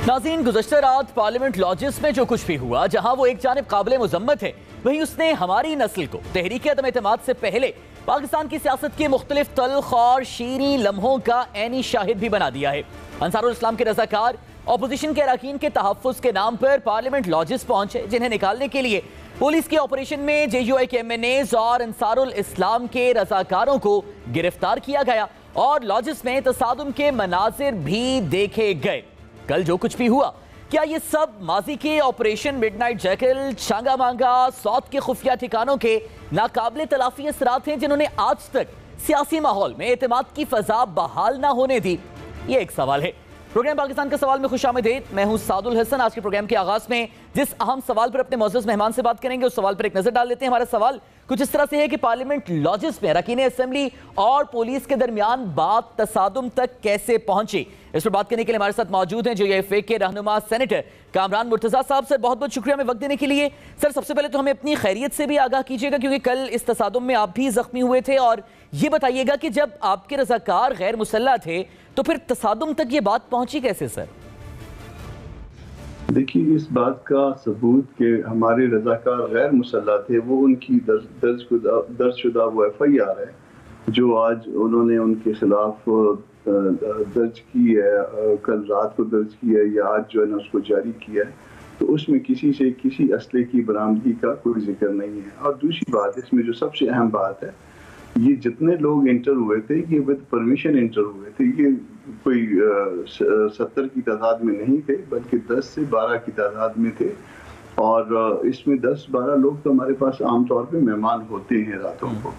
नाज़रीन, गुज़श्ता रात parliament lodges में जो कुछ भी हुआ, जहां वो एक जानिब काबिल मुज़म्मत है, वहीं उसने हमारी नस्ल को तहरीक अदम एतमाद से पहले पाकिस्तान की सियासत के मुख्तलिफ तल्ख और शीरी लम्हों का ऐनी शाहिद भी बना दिया है। अंसारुल इस्लाम के रज़ाकार अपोजिशन के अरकान के तहफ़्फ़ुज़ के नाम पर पार्लियामेंट लॉजेस पहुंचे, जिन्हें निकालने के लिए पुलिस के ऑपरेशन में JUI के MNAs और अंसारुल इस्लाम के रज़ाकारों को गिरफ्तार किया गया और लॉजेस में तसादुम के मनाजिर भी देखे गए। कल जो कुछ भी हुआ, क्या ये सब माजी के ऑपरेशन मिडनाइट जैकल, छांगा मांगा, सौत के खुफिया ठिकानों के नाकाबिले तलाफी असरात हैं, जिन्होंने आज तक सियासी माहौल में एतमाद की फजा बहाल ना होने दी? ये एक सवाल है। प्रोग्राम पाकिस्तान का सवाल में खुशामदीद। मैं हूं सादुल हसन। आज के प्रोग्राम के आगाज में जिस अहम सवाल पर अपने मौजूद मेहमान से बात करेंगे, उस सवाल पर एक नजर डाल लेते हैं। हमारा सवाल कुछ इस तरह से है कि पार्लियामेंट लॉजेस में अरकान असेंबली और पुलिस के दरमियान बात तसादुम तक कैसे पहुंची? इस पर बात करने के लिए हमारे साथ मौजूद हैं JUI के रहनुमा सेनेटर कामरान मुर्तजा साहब। सर, बहुत बहुत शुक्रिया हमें वक्त देने के लिए। सर, सबसे पहले तो हमें अपनी खैरियत से भी आगाह कीजिएगा, क्योंकि कल इस तसादुम में आप भी जख्मी हुए थे, और ये बताइएगा कि जब आपके रज़ाकार गैर मुसल्लह थे तो फिर तसादुम तक ये बात पहुंची कैसे? सर देखिए, इस बात का सबूत कि हमारे रज़ाकार गैर मुसल्लह थे, वो उनकी दर्ज शुदा वो FIR है जो आज उन्होंने उनके खिलाफ दर्ज की है, कल रात को दर्ज की है या आज जो है ना उसको जारी किया है। तो उसमें किसी से किसी असले की बरामदगी का कोई जिक्र नहीं है। और दूसरी बात, इसमें जो सबसे अहम बात है, ये जितने लोग इंटर हुए थे ये विद परमिशन इंटर हुए थे। ये कोई 70 की तादाद में नहीं थे, बल्कि 10 से 12 की तादाद में थे। और इसमें 10-12 लोग तो हमारे पास आमतौर पे मेहमान होते हैं रातों को,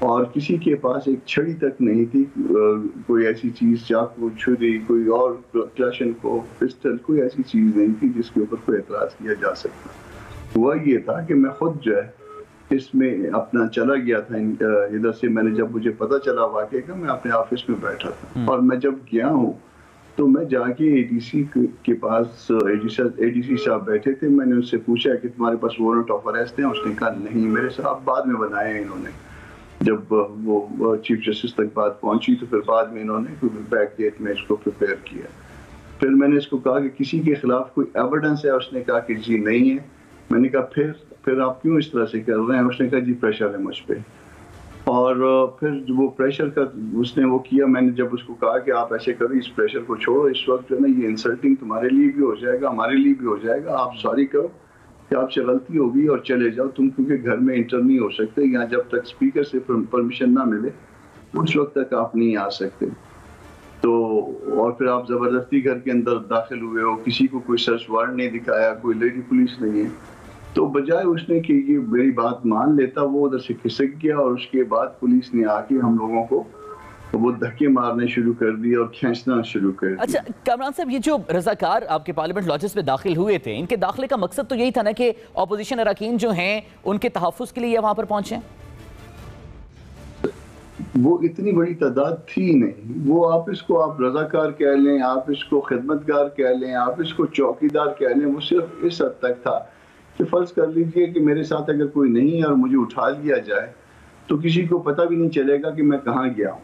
और किसी के पास एक छड़ी तक नहीं थी, कोई ऐसी चीज़, चाकू, छुरी, कोई और क्लैशन को पिस्टल, कोई ऐसी चीज़ नहीं थी जिसके ऊपर कोई एतराज़ किया जा सकता। हुआ ये था कि मैं खुद जो है इसमें अपना चला गया था इधर से। मैंने जब मुझे पता चला वाक़े का, मैं अपने ऑफिस में बैठा था, और मैं जब गया हूँ तो मैं जाके ADC के पास, ADC साहब बैठे थे। मैंने उनसे पूछा कि तुम्हारे पास वारंट ऑफ अरेस्ट है? उसने कहा नहीं, मेरे साहब बाद में बनाए हैं इन्होंने। जब वो चीफ जस्टिस तक बात पहुंची तो फिर बाद में इन्होंने बैक डेट में इसको प्रिपेयर किया। फिर मैंने इसको कहा कि किसी के खिलाफ कोई एविडेंस है? उसने कहा कि जी नहीं है। मैंने कहा फिर आप क्यों इस तरह से कर रहे हैं? उसने कहा जी प्रेशर है मुझ पे। और फिर वो प्रेशर का उसने वो किया। मैंने जब उसको कहा कि आप ऐसे करो, इस प्रेशर को छोड़ो, इस वक्त जो है ना ये इंसल्टिंग तुम्हारे लिए भी हो जाएगा, हमारे लिए भी हो जाएगा, आप सॉरी करो कि आपसे गलती होगी और चले जाओ तुम, क्योंकि घर में इंटर नहीं हो सकते, यहाँ जब तक स्पीकर से परमिशन ना मिले उस वक्त तक आप नहीं आ सकते। तो और फिर आप ज़बरदस्ती घर के अंदर दाखिल हुए हो, किसी को कोई सर्च वारंट नहीं दिखाया, कोई लेडी पुलिस नहीं है। तो बजाय उसने कि ये मेरी बात मान लेता, वो उधर से खिसक गया, और उसके बाद पुलिस ने आके हम लोगों को वो धक्के मारने शुरू कर दिए और खींचना शुरू कर दिया। अच्छा कामरान साहब, ये जो रज़ाकार आपके पार्लियामेंट लॉजेस में दाखिल हुए थे, इनके दाखिले का मकसद तो यही था ना कि अपोजिशन अरकान जो हैं उनके तहफ़्फ़ुज़ के लिए वहाँ पर पहुँचे? वो इतनी बड़ी तादाद थी नहीं। वो आप इसको आप रज़ाकार कह लें, आप इसको खिदमतगार कह लें, आप इसको चौकीदार कह लें, वो सिर्फ इस हद तक था कि फ़र्ज कर लीजिए कि मेरे साथ अगर कोई नहीं है और मुझे उठा लिया जाए तो किसी को पता भी नहीं चलेगा कि मैं कहाँ गया हूँ।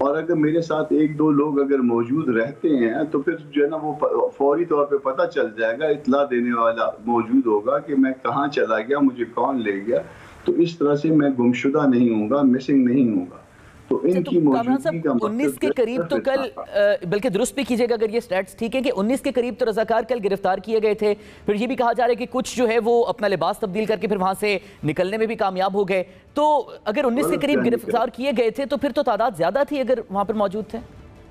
और अगर मेरे साथ 1-2 लोग अगर मौजूद रहते हैं तो फिर जो है ना वो फौरी तौर पे पता चल जाएगा, इत्तला देने वाला मौजूद होगा कि मैं कहाँ चला गया, मुझे कौन ले गया। तो इस तरह से मैं गुमशुदा नहीं हूँगा, मिसिंग नहीं हूँगा। तो इनकी मौजूदगी का 19 के करीब तो कल, बल्कि दुरुस्त भी कीजिएगा अगर ये स्टैट्स ठीक है, कि 19 के करीब तो रज़ाकार कल गिरफ्तार किए गए थे। फिर ये भी कहा जा रहा है कि कुछ जो है वो अपना लिबास तब्दील करके फिर वहां से निकलने में भी कामयाब हो गए। तो अगर 19 के करीब गिरफ्तार किए गए थे तो फिर तो तादाद ज्यादा थी अगर वहां पर मौजूद थे।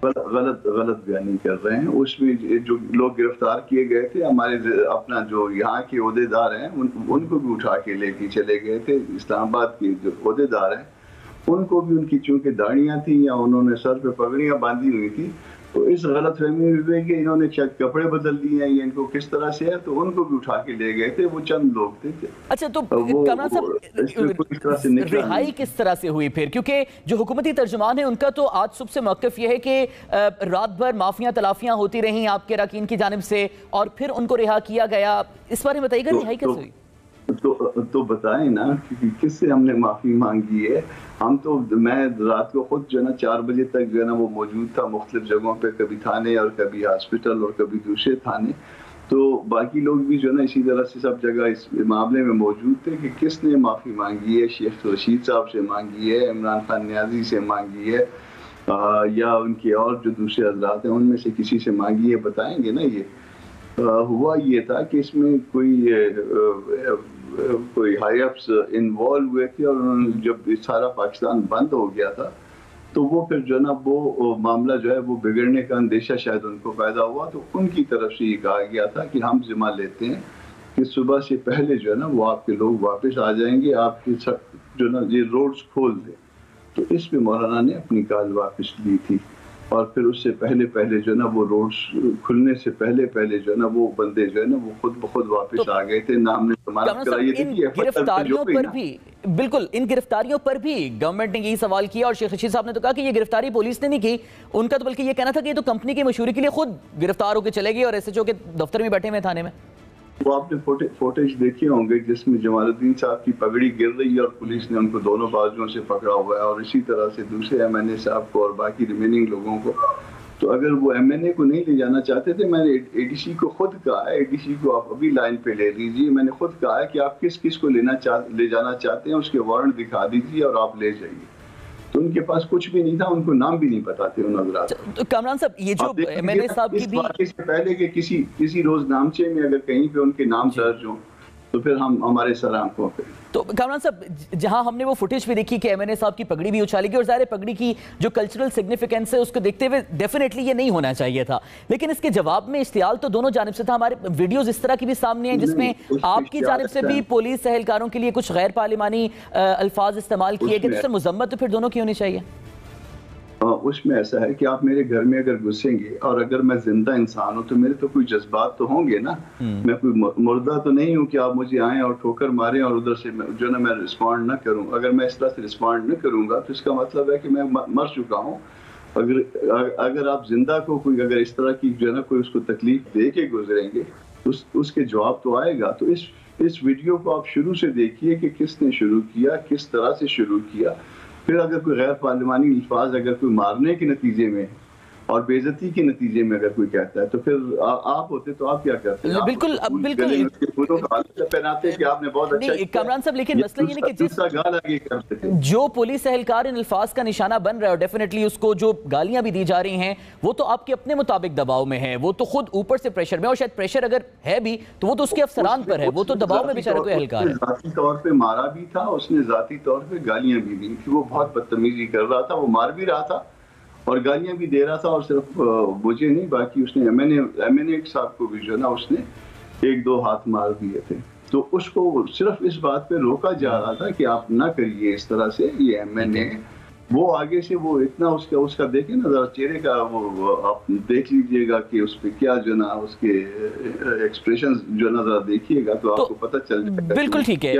गलत बयानी कर रहे हैं। उसमें जो लोग गिरफ्तार किए गए थे, हमारे अपना जो यहाँ के ओहदेदार हैं उनको भी उठा के लेके चले गए थे। इस्लामाबाद के जो ओहदेदार हैं उनको भी, उनकी चूंकि दाढ़ियाँ थी या उन्होंने सर पे पगड़ियाँ बांधी हुई थी, तो इस गलतफहमी में कि इन्होंने शायद कपड़े बदल दिए हैं या इनको किस तरह से है, तो उनको भी उठा के ले गए थे। वो चंद लोग थे। अच्छा, तो कामरान साहब रिहाई किस तरह से हुई फिर? क्योंकि जो हुकूमती तर्जुमान है उनका तो आज सुबह से मौक़िफ़ ये है कि रात भर माफियाँ तलाफियाँ होती रहीं आपके अरकान की जानिब से और फिर उनको रिहा किया गया। इस बारे में बताइएगा, रिहाई कैसे हुई? تو بتائیں نا کہ کس سے ہم نے معافی مانگی ہے. ہم تو میں رات کو خود جو ہے نا 4 بجے تک جو ہے نا وہ موجود تھا مختلف جگہوں پہ, کبھی تھانے اور کبھی ہاسپٹل اور کبھی دوسرے تھانے. تو باقی لوگ بھی جو ہے نا اسی طرح سے سب جگہ اس معاملے میں موجود تھے کہ کس نے معافی مانگی ہے. شیخ رشید صاحب سے مانگی ہے, عمران خان نیازی سے مانگی ہے, یا ان کے اور جو دوسرے حضرات ہیں ان میں سے کسی سے مانگی ہے. بتائیں گے نا. یہ ہوا یہ تھا کہ اس میں کوئی ہائی اپس انوالو ہوئے تھے, اور انہوں نے جب سارا پاکستان بند ہو گیا تھا تو وہ پھر جو ہے نا وہ معاملہ جو ہے وہ بگڑنے کا اندیشہ شاید ان کو پیدا ہوا. تو ان کی طرف سے یہ کہا گیا تھا کہ ہم ذمہ لیتے ہیں کہ صبح سے پہلے جو ہے نا وہ آپ کے لوگ واپس آ جائیں گے, آپ کے جو ہے نا یہ روڈز کھول دیں. تو اس پہ مولانا نے اپنی کال واپس لی تھی, اور پھر اس سے پہلے جو ہے نا وہ روڈز کھلنے سے پہلے جو ہے نا وہ بندے جو ہے نا وہ خود بخود واپس آ گئے تھے. نام نے ضمانت کرائی تھی کہ گرفتاریوں پر بھی بالکل ان گرفتاریوں پر بھی گورنمنٹ نے یہی سوال کیا, اور شیخ رشید صاحب نے تو کہا کہ یہ گرفتاری پولیس نے نہیں کی. ان کا تو بلکہ یہ کہنا تھا کہ یہ تو کمپنی کے مشورے کے لیے خود گرفتار ہو کے چلے گئے اور ایس ایچ او کے دفتر میں بیٹھے ہوئے تھانے میں. وہ آپ نے فوٹیج دیکھے ہوں گے جس میں جمال الدین صاحب کی پگڑی گر رہی ہے اور پولیس نے ان کو دونوں بازوؤں سے پکڑا ہوا ہے, اور اسی طرح سے دوسرے ایم این اے صاحب کو اور باقی ریمیننگ لوگوں کو. تو اگر وہ ایم این اے کو نہیں لے جانا چاہتے تھے, میں نے اے ڈی سی کو خود کہا ہے, اے ڈی سی کو آپ ابھی لائن پہ لے لیجیے, میں نے خود کہا ہے کہ آپ کس کو لے جانا چاہتے ہیں اس کے وارنٹ دکھا دیجیے اور آپ لے جائیے. تو ان کے پاس کچھ بھی نہیں تھا, ان کو نام بھی نہیں پتا تھے ان حضرات. تو کامران صاحب یہ جو ایم این اے صاحب کی بھی اس واقعے سے پہلے کہ کسی روز نامچے میں اگر کہیں پہ ان کے نام درج ہوں تو پھر ہمارے سر آنکھوں پہ. تو کامران صاحب جہاں ہم نے وہ فوٹیج بھی دیکھی کہ ایم این اے صاحب کی پگڑی بھی اچھالی گئی, اور ظاہر پگڑی کی جو کلچرل سگنیفیکینس ہے اس کو دیکھتے ہوئے ڈیفینیٹلی یہ نہیں ہونا چاہیے تھا, لیکن اس کے جواب میں اشتعال تو دونوں جانب سے تھا. ہمارے ویڈیوز اس طرح کی بھی سامنے ہیں جس میں آپ کی جانب سے بھی پولیس اہلکاروں کے لیے کچھ غیر پارلیمانی الفاظ استعمال کیے گئے, تو سر مذمت تو پھر دونوں کی ہونی چاہیے. اس میں ایسا ہے کہ آپ میرے گھر میں اگر گھسیں گے اور اگر میں زندہ انسان ہوں تو میرے تو کوئی جذبات تو ہوں گے نا. میں کوئی مردہ تو نہیں ہوں کہ آپ مجھے آئیں اور ٹھوکر ماریں اور ادھر سے جو نا میں رسپونڈ نہ کروں. اگر میں اس طرح سے رسپونڈ نہ کروں گا تو اس کا مطلب ہے کہ میں مر چکا ہوں. اگر آپ زندہ کو کوئی اگر اس طرح کی جو ہے نا کوئی اس کو تکلیف دے کے گزریں گے اس کے جواب تو آئے گا. تو اس ویڈیو کو آپ شروع سے دیکھیے کہ کس نے شروع کیا, کس طرح سے شروع کیا. پھر اگر کوئی غیر پارلیمانی الفاظ اگر کوئی مارنے کے نتیجے میں اور بے عزتی کے نتیجے میں اگر کوئی کہتا ہے تو پھر آپ ہوتے تو آپ کیا کرتے ہیں؟ بالکل پہناتے کہ آپ نے بہت اچھا کیا. کامران صاحب لیکن مسئلہ یہ نہیں کہ جو پولیس اہلکار ان الفاظ کا نشانہ بن رہا ہے, اور ڈیفینیٹلی اس کو جو گالیاں بھی دی جا رہی ہیں وہ تو آپ کے اپنے مطابق دباؤ میں ہے, وہ تو خود اوپر سے پریشر میں, اور شاید پریشر اگر ہے بھی تو وہ تو اس کے افسران پر ہے, وہ تو دباؤ میں بیچارہ کوئی اہلکار ہے. ذاتی طور پہ مارا بھی تھا, اس نے ذاتی طور پہ گالیاں بھی دی کہ وہ بہت بدتمیزی کر رہا تھا, وہ مار بھی رہا تھا اور گالیاں بھی دے رہا تھا. اور صرف مجھے نہیں باقی اس نے ایم این اے صاحب کو بھی جو ہے نا اس نے 1-2 ہاتھ مار دیے تھے. تو اس کو صرف اس بات پہ روکا جا رہا تھا کہ آپ نہ کریے اس طرح سے. یہ ایم این اے وہ آگے سے وہ اتنا اس کا دیکھیں نا ذرا چہرے کا, وہ آپ دیکھ لیجئے گا کہ اس پہ کیا جو نا اس کے ایکسپریشن جو نا ذرا دیکھیے گا تو آپ کو پتہ چل جائے گا. بالکل ٹھیک ہے.